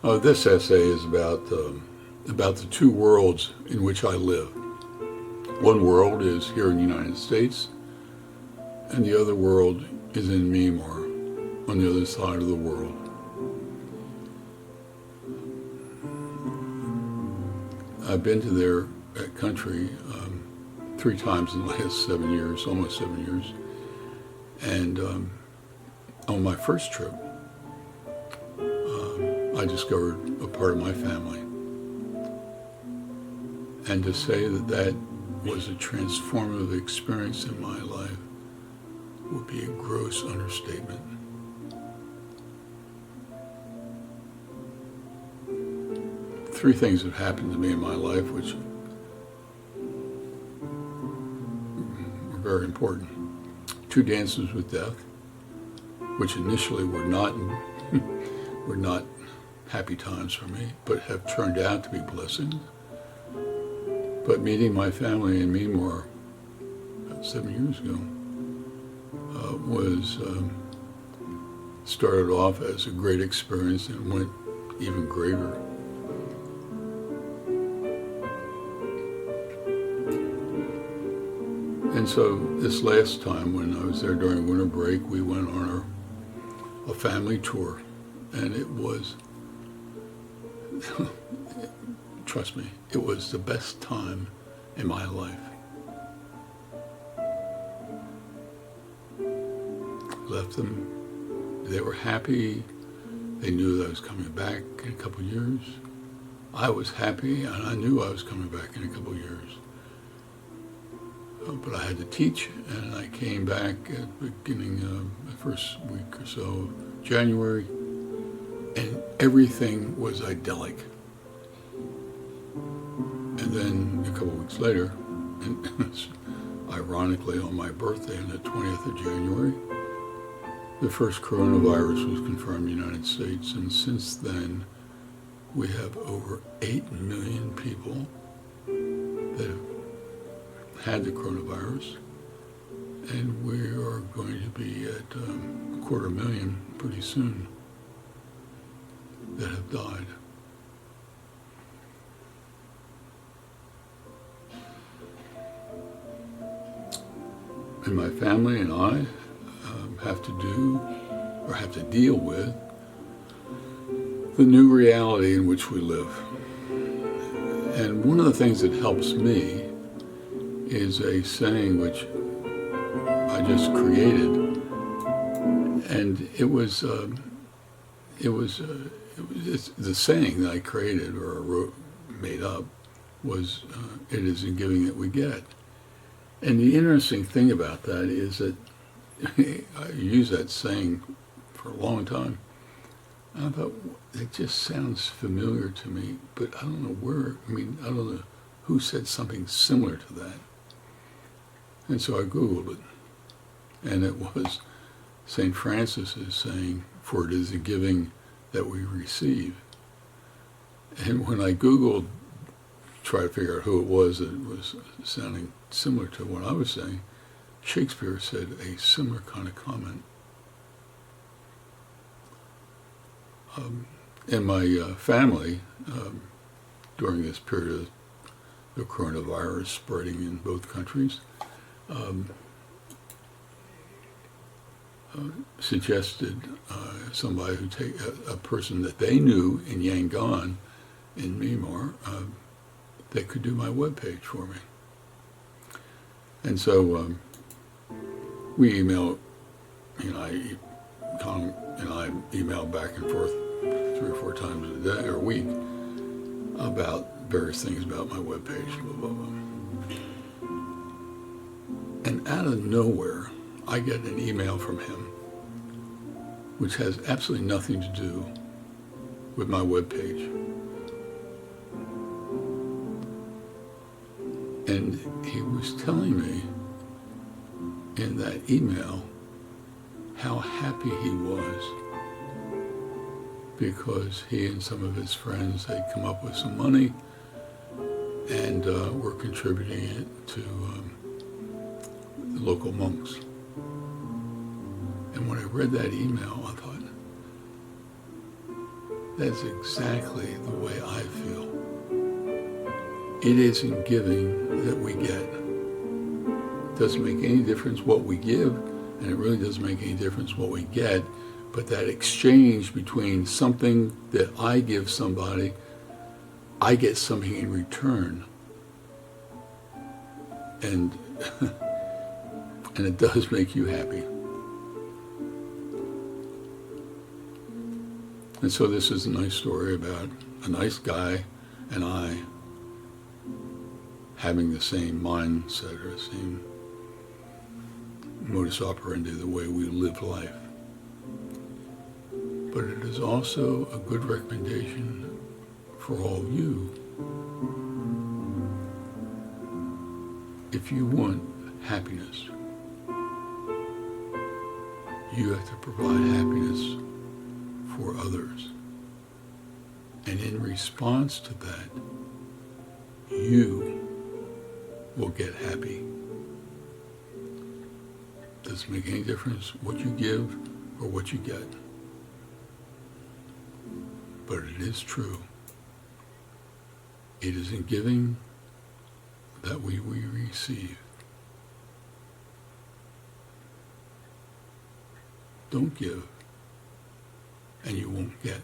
This essay is about the two worlds in which I live. One world is here in the United States, and the other world is in Myanmar, on the other side of the world. I've been to that country 3 times in the last 7 years, almost 7 years. And on my first trip, I discovered a part of my family. And to say that that was a transformative experience in my life would be a gross understatement. Three things have happened to me in my life which were very important. 2 dances with death, which initially were not happy times for me, but have turned out to be blessings. But meeting my family in Myanmar about 7 years ago was started off as a great experience and went even greater. And so this last time when I was there during winter break, we went on a family tour, and it was, trust me, it was the best time in my life. Left them, they were happy, they knew that I was coming back in a couple of years. I was happy, and I knew I was coming back in a couple of years. But I had to teach, and I came back at the beginning of the first week or so of January, and everything was idyllic. And then a couple of weeks later, and ironically on my birthday on the 20th of January, the first coronavirus was confirmed in the United States, and since then we have over 8 million people that have had the coronavirus, and we are going to be at 250,000 pretty soon that have died. And my family and I have to deal with the new reality in which we live. And one of the things that helps me is a saying which I just created, and it's the saying that I created or made up was, "It is in giving that we get." And the interesting thing about that is that I used that saying for a long time. And I thought, it just sounds familiar to me, but I don't know where. I don't know who said something similar to that. And so I Googled it, and it was St. Francis is saying, "For it is a giving that we receive." And when I Googled, try to figure out who it was that was sounding similar to what I was saying, Shakespeare said a similar kind of comment. In my family, during this period of the coronavirus spreading in both countries, suggested somebody who take a person that they knew in Yangon, in Myanmar, that could do my webpage for me. And so we emailed, I emailed back and forth 3 or 4 times a day or a week about various things about my webpage, blah, blah, blah. And out of nowhere, I get an email from him, which has absolutely nothing to do with my webpage. And he was telling me in that email how happy he was because he and some of his friends had come up with some money and were contributing it to the local monks. And when I read that email, I thought, That's exactly the way I feel. It is in giving that we get. It doesn't make any difference what we give, and it really doesn't make any difference what we get, but that exchange between something that I give somebody, I get something in return. And and it does make you happy. And so this is a nice story about a nice guy and I having the same mindset or the same modus operandi, the way we live life. But it is also a good recommendation for all of you. If you want happiness, you have to provide happiness for others. And in response to that, you will get happy. Doesn't make any difference what you give or what you get. But it is true. It is in giving that we receive. Don't give, and you won't get.